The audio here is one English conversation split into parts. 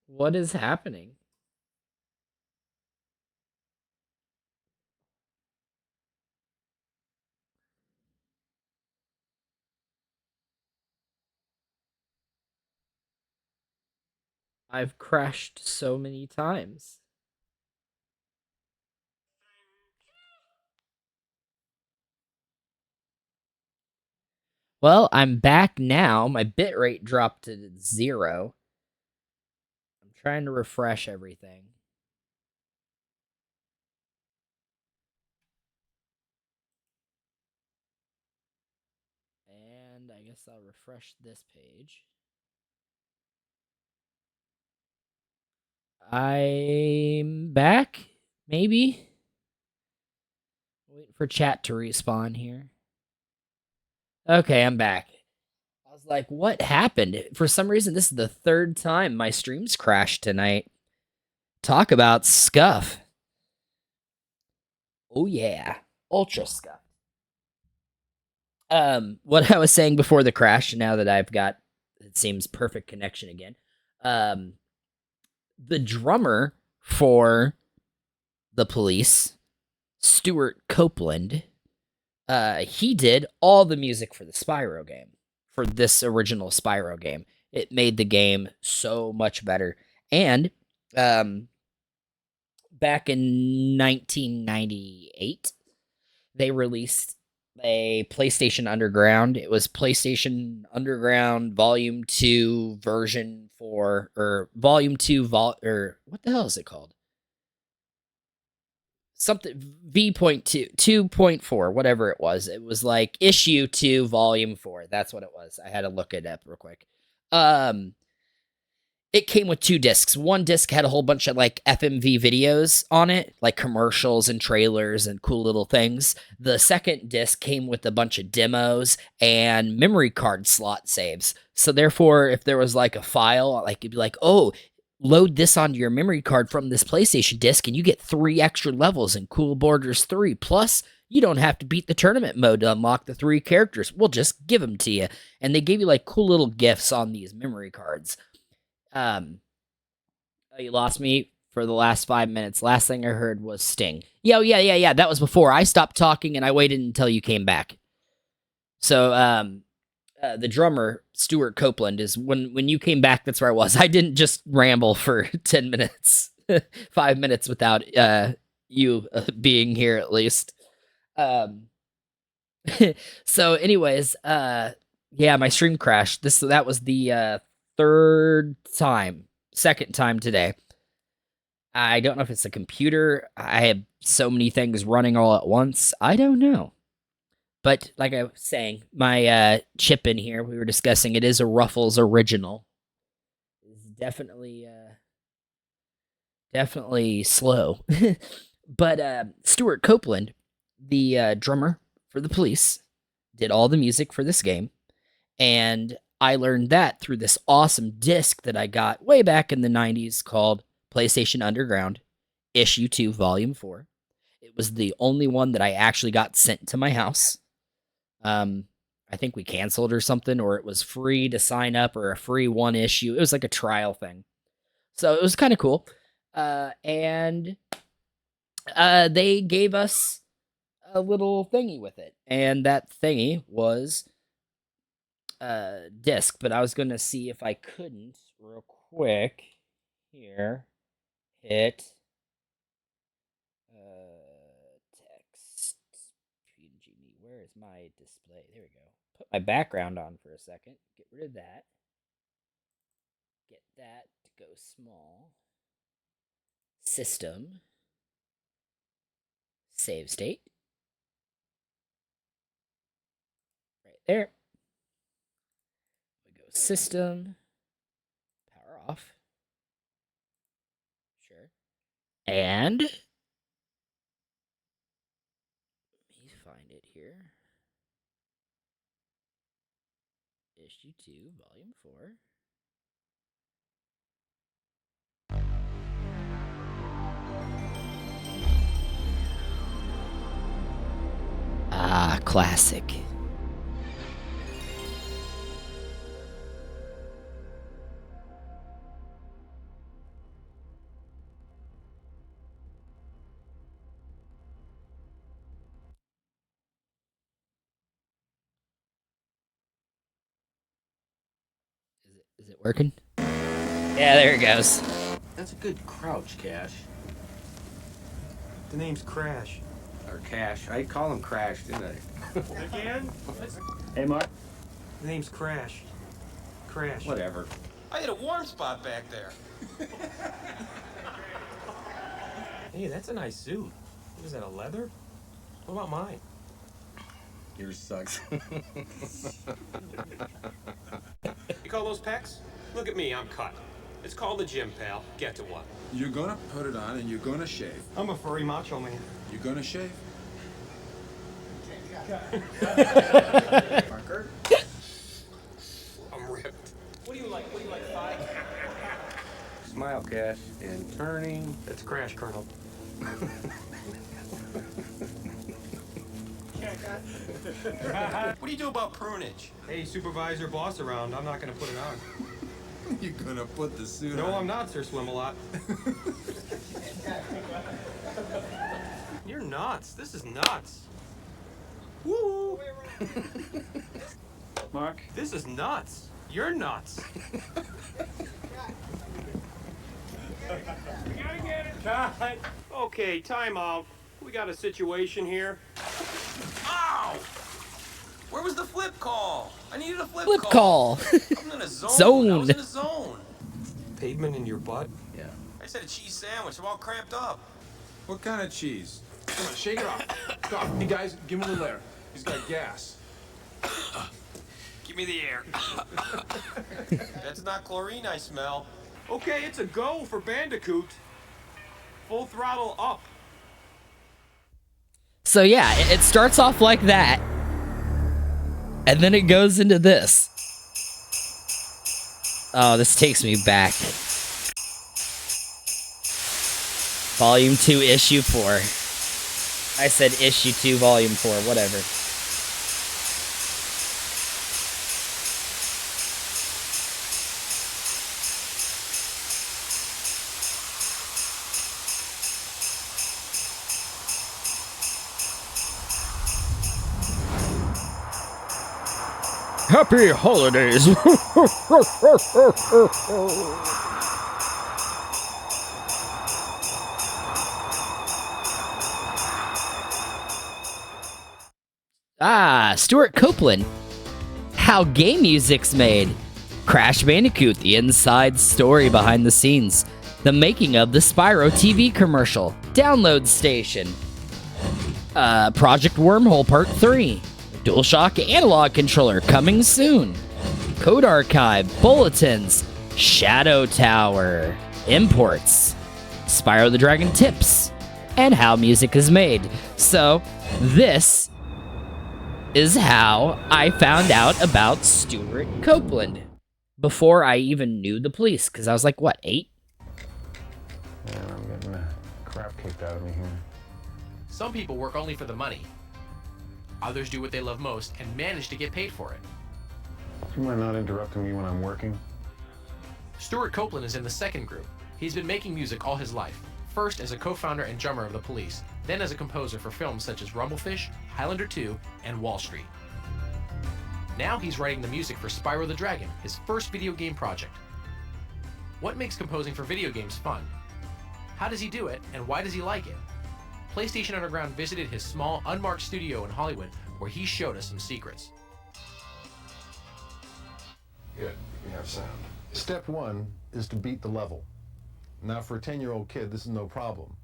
What is happening? I've crashed so many times. Well, I'm back now. My bitrate dropped to 0. I'm trying to refresh everything. And I guess I'll refresh this page. I'm back, maybe. Waiting for chat to respawn here. Okay, I'm back. I was like, what happened? For some reason, this is the third time my streams crashed tonight. Talk about scuff. Oh, yeah. Ultra scuff. What I was saying before the crash, now that I've got, it seems, perfect connection again. Um, the drummer for the Police, Stuart Copeland, he did all the music for the Spyro game, for this original Spyro game. It made the game so much better. And um, back in 1998, they released a PlayStation Underground. It was PlayStation Underground Volume 2 version 4, or Volume 2 or what the hell is it called? Something V.2 2.4, whatever it was. It was like issue 2 volume 4. That's what it was. I had to look it up real quick. Um it came with 2 discs. One disc had a whole bunch of like FMV videos on it, like commercials and trailers and cool little things. The second disc came with a bunch of demos and memory card slot saves. So therefore, if there was like a file, like it'd be like, oh, load this onto your memory card from this PlayStation disc, and you get 3 extra levels in Cool Borders 3. Plus, you don't have to beat the tournament mode to unlock the 3 characters. We'll just give them to you. And they gave you like cool little gifts on these memory cards. Um, oh, you lost me for the last 5 minutes. Last thing I heard was Sting. Yeah. That was before I stopped talking and I waited until you came back. So, the drummer Stuart Copeland is when you came back. That's where I was. I didn't just ramble for 10 minutes, 5 minutes without you being here at least. Um, so, anyways, yeah, my stream crashed. That was the second time today. I don't know if it's a computer. I have so many things running all at once. I don't know. But like I was saying, my chip in here, we were discussing, it is a Ruffles original. It's definitely slow. But Stuart Copeland, the drummer for the Police, did all the music for this game. And I learned that through this awesome disc that I got way back in the 90s called PlayStation Underground, Issue 2, Volume 4. It was the only one that I actually got sent to my house. Um, I think we canceled or something, or it was free to sign up, or a free one issue. It was like a trial thing. So it was kind of cool. And they gave us a little thingy with it. And that thingy was disc, but I was gonna see if I couldn't real quick here hit text PNG. Where is my display? There we go. Put my background on for a second. Get rid of that. Get that to go small. System. Save state. Right there. We go system. Power off. Sure. And let me find it here. Issue 2, Volume 4. Ah, classic. Is it working? Yeah, there it goes. That's a good crouch, Cash. The name's Crash. Or Cash. I call him Crash, didn't I? Again? Hey, Mark. The name's Crash. Crash. Whatever. I hit a warm spot back there. Hey, that's a nice suit. What is that, a leather? What about mine? Yours sucks. You call those pecs? Look at me, I'm cut. It's called the gym, pal. Get to one. You're gonna put it on and you're gonna shave. I'm a furry macho man. You're gonna shave. Parker? I'm ripped. What do you like? 5? Smile, Cash. And turning. That's Crash, Colonel. What do you do about prunage? Hey, supervisor, boss around. I'm not gonna put it on. You're gonna put the suit No, on. I'm not, Sir Swim-a-Lot. You're nuts. This is nuts. Woo! Mark. This is nuts. You're nuts. We gotta get it. Cut. Okay, time out. We got a situation here. Ow! Where was the flip call? I needed a flip Call. I'm in a zone. Zone. I was in a zone. Pavement in your butt? Yeah. I said a cheese sandwich. I'm all cramped up. What kind of cheese? Come on, shake it off. Come on. Hey, guys, give him a little air. He's got gas. Give me the air. That's not chlorine I smell. Okay, it's a go for Bandicoot. Full throttle up. So yeah, it starts off like that. And then it goes into this. Oh, this takes me back. Volume 2, Issue 4. I said Issue 2, Volume 4, whatever. Happy holidays! Stuart Copeland. How game music's made. Crash Bandicoot, the inside story behind the scenes. The making of the Spyro TV commercial. Download station. Project Wormhole Part 3. DualShock Analog Controller coming soon. Code Archive, Bulletins, Shadow Tower, Imports, Spyro the Dragon tips, and how music is made. So, this is how I found out about Stuart Copeland before I even knew the police, because I was like, what, 8? Man, I'm getting the crap kicked out of me here. Some people work only for the money. Others do what they love most and manage to get paid for it. Do you mind not interrupting me when I'm working? Stuart Copeland is in the second group. He's been making music all his life, first as a co-founder and drummer of the Police, then as a composer for films such as Rumblefish, Highlander 2, and Wall Street. Now he's writing the music for Spyro the Dragon, his first video game project. What makes composing for video games fun? How does he do it, and why does he like it? PlayStation Underground visited his small, unmarked studio in Hollywood, where he showed us some secrets. Good, we have sound. Step one is to beat the level. Now, for a 10-year-old kid, this is no problem.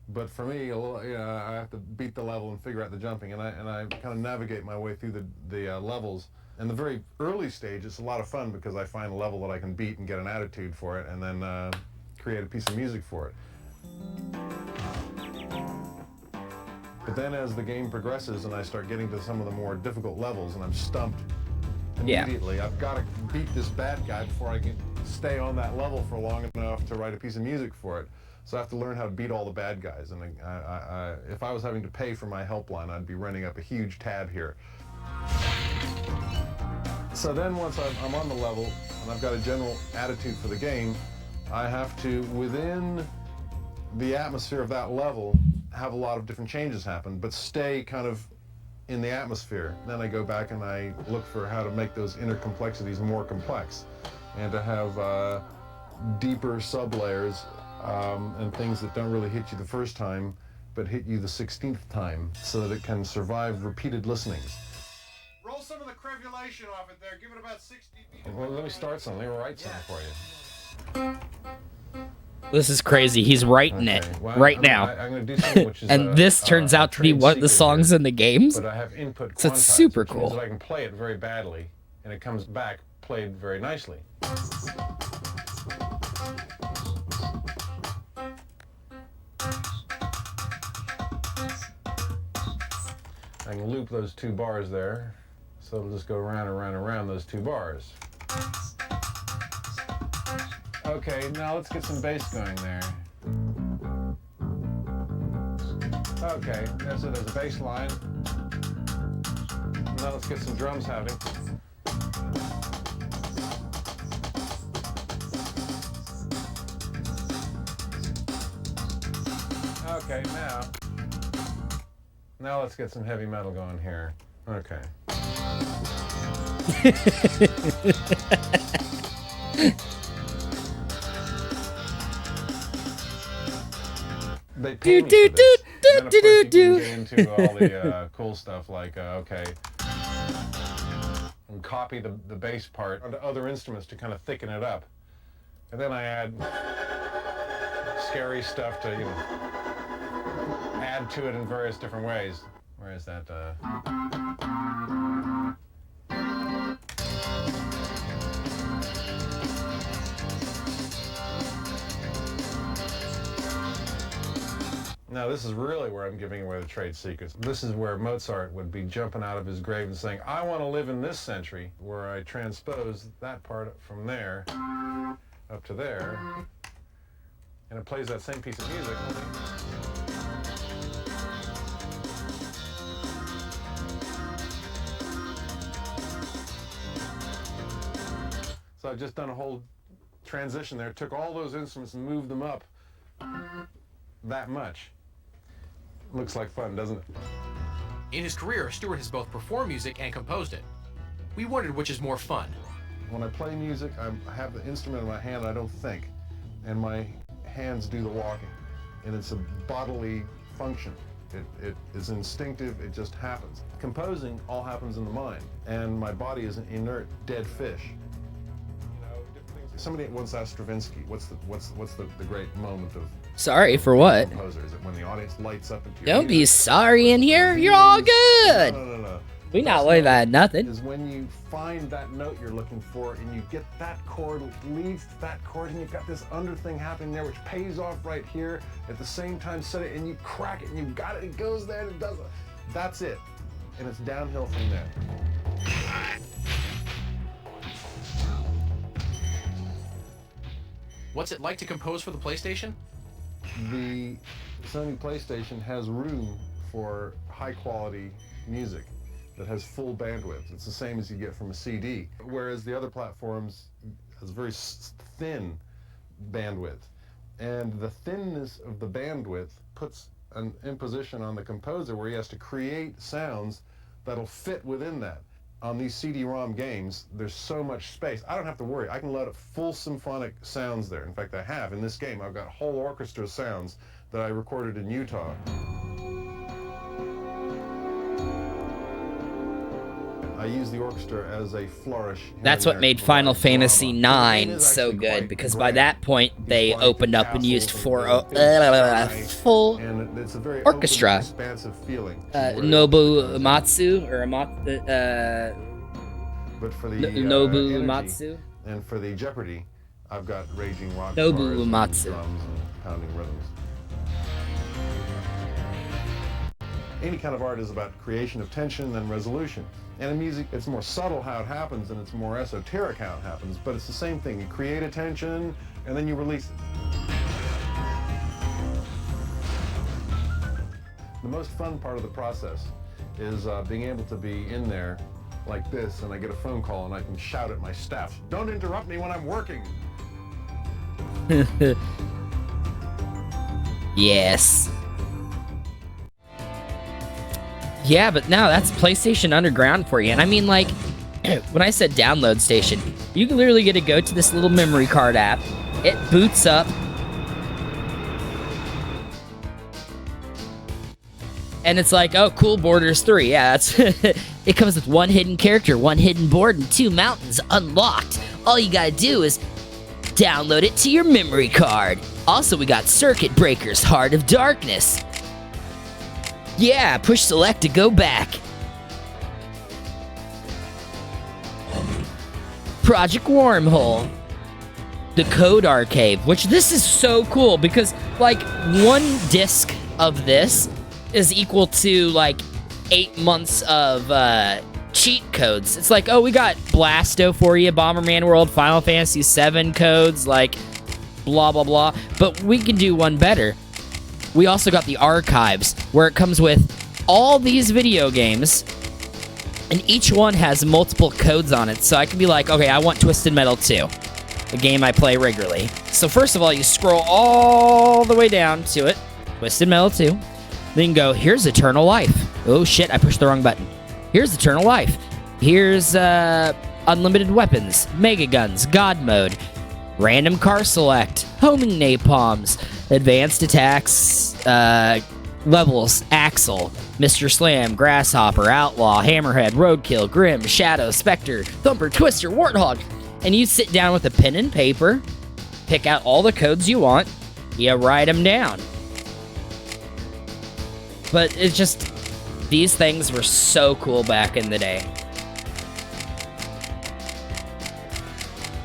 But for me, I have to beat the level and figure out the jumping, and I kind of navigate my way through the levels. In the very early stage, it's a lot of fun because I find a level that I can beat and get an attitude for it, and then create a piece of music for it. But then as the game progresses and I start getting to some of the more difficult levels and I'm stumped immediately, I've got to beat this bad guy before I can stay on that level for long enough to write a piece of music for it. So I have to learn how to beat all the bad guys. And if I was having to pay for my helpline, I'd be running up a huge tab here. So then once I'm on the level and I've got a general attitude for the game, I have to, within the atmosphere of that level, have a lot of different changes happen, but stay kind of in the atmosphere. Then I go back and I look for how to make those inner complexities more complex. and to have deeper sublayers and things that don't really hit you the first time, but hit you the 16th time, so that it can survive repeated listenings. Roll some of the crevulation off it there. Give it about 60 beats. Well, let me start something. Let me write something for you. This is crazy. He's writing it right now. I'm going to do something which is and this turns out to be what the songs in the games. But I have input So it's quantized, super which means cool. that I can play it very badly, and it comes back played very nicely. I can loop those 2 bars there, so it'll just go around and around and around those 2 bars. Okay, now let's get some bass going there. Okay, so there's a bass line. Now let's get some drums happening. Okay, now let's get some heavy metal going here. Okay. They pay me for this. And then, of course, you can get into all the cool stuff like, okay, and copy the bass part onto other instruments to kind of thicken it up. And then I add scary stuff to, add to it in various different ways. Where is that? Now this is really where I'm giving away the trade secrets. This is where Mozart would be jumping out of his grave and saying, I want to live in this century, where I transpose that part from there up to there, and it plays that same piece of music. So I've just done a whole transition there, took all those instruments and moved them up that much. Looks like fun, doesn't it? In his career, Stewart has both performed music and composed it. We wondered which is more fun. When I play music, I have the instrument in my hand and I don't think. And my hands do the walking. And it's a bodily function. It is instinctive, it just happens. Composing all happens in the mind. And my body is an inert, dead fish. Somebody once asked Stravinsky, what's the great moment of Sorry for what? composer? Is it when the audience lights up into your Don't be music? sorry in here. You're all good. No. We not worried about nothing. Is when you find that note you're looking for and you get that chord which leads to that chord and you've got this under thing happening there which pays off right here at the same time set it and you crack it and you've got it, it goes there and it does it. That's it. And it's downhill from there. What's it like to compose for the PlayStation? The Sony PlayStation has room for high quality music that has full bandwidth. It's the same as you get from a CD, whereas the other platforms has very thin bandwidth. And the thinness of the bandwidth puts an imposition on the composer where he has to create sounds that'll fit within that. On these CD-ROM games, there's so much space. I don't have to worry. I can load up full symphonic sounds there. In fact, I have. In this game, I've got whole orchestra sounds that I recorded in Utah. I use the orchestra as a flourish. That's what made Final Fantasy IX so good, because by that point they opened up and used full and it's a very orchestra. open, expansive feeling. Nobu Matsu or But for the Nobu energy Matsu. and for the Jeopardy, I've got raging rock Nobu guitars and Uematsu. drums and pounding rhythms. Any kind of art is about creation of tension and resolution. And in music, it's more subtle how it happens and it's more esoteric how it happens, but it's the same thing. You create a tension and then you release it. The most fun part of the process is being able to be in there like this and I get a phone call and I can shout at my staff, "Don't interrupt me when I'm working." Yes. Yeah, but now that's PlayStation Underground for you. And I mean, like, when I said download station, You can literally get to go to this little memory card app. It boots up. And it's like, oh, cool, Borders 3. Yeah, that's it comes with 1 hidden character, 1 hidden board, and 2 mountains unlocked. All you gotta do is download it to your memory card. Also, we got Circuit Breakers, Heart of Darkness. Yeah, push select to go back. Project Wormhole. The Code Archive, which this is so cool because, like, 1 disc of this is equal to, like, 8 months of cheat codes. It's like, oh, we got Blasto for you, Bomberman World, Final Fantasy VII codes, like, blah, blah, blah. But we can do one better. We also got the archives, where it comes with all these video games, and each one has multiple codes on it. So I can be like, okay, I want Twisted Metal 2, the game I play regularly. So first of all, you scroll all the way down to it, Twisted Metal 2. Then go, here's Eternal Life. Oh shit, I pushed the wrong button. Here's Eternal Life. Here's Unlimited Weapons, Mega Guns, God Mode, Random Car Select, Homing Napalms, Advanced Attacks, Levels, Axle, Mr. Slam, Grasshopper, Outlaw, Hammerhead, Roadkill, Grim, Shadow, Spectre, Thumper, Twister, Warthog. And you sit down with a pen and paper, pick out all the codes you want, you write them down. But it's just, these things were so cool back in the day.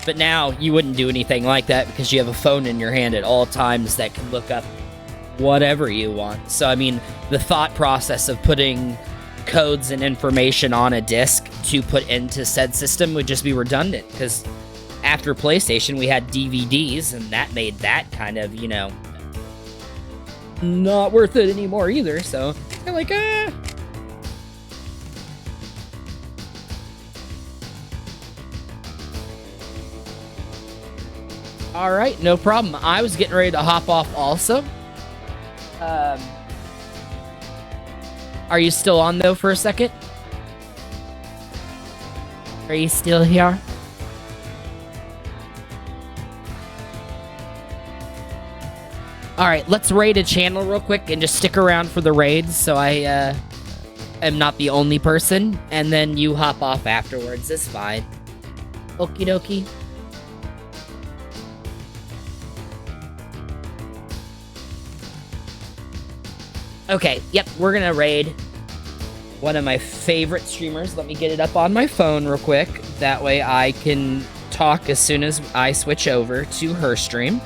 But now, you wouldn't do anything like that because you have a phone in your hand at all times that can look up whatever you want. So, I mean, the thought process of putting codes and information on a disc to put into said system would just be redundant because after PlayStation, we had DVDs, and that made that kind of, you know, not worth it anymore either, so I'm like, Alright, no problem. I was getting ready to hop off also. Are you still on, though, for a second? Are you still here? Alright, let's raid a channel real quick and just stick around for the raids so I am not the only person, and then you hop off afterwards. It's fine. Okie dokie. Okay, yep, we're gonna raid one of my favorite streamers. Let me get it up on my phone real quick. That way I can talk as soon as I switch over to her stream.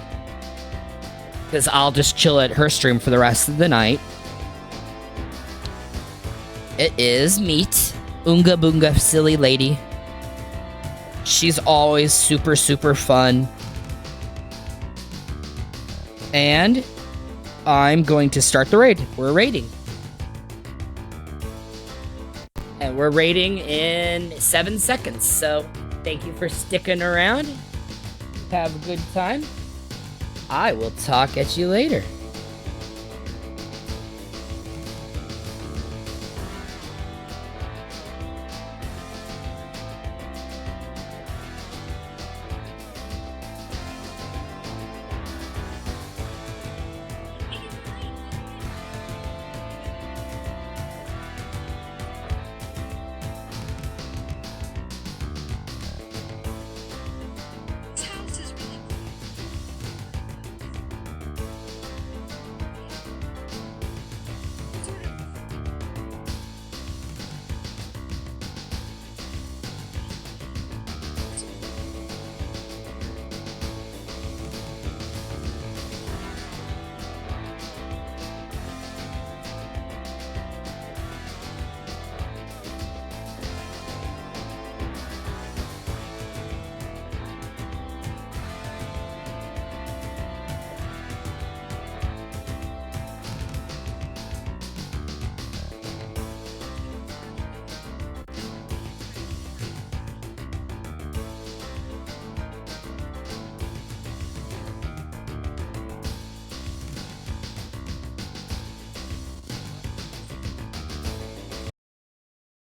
Because I'll just chill at her stream for the rest of the night. It is Meat. Oonga Boonga Silly Lady. She's always super, super fun. And I'm going to start the raid. We're raiding. And we're raiding in 7 seconds. So thank you for sticking around. Have a good time. I will talk at you later.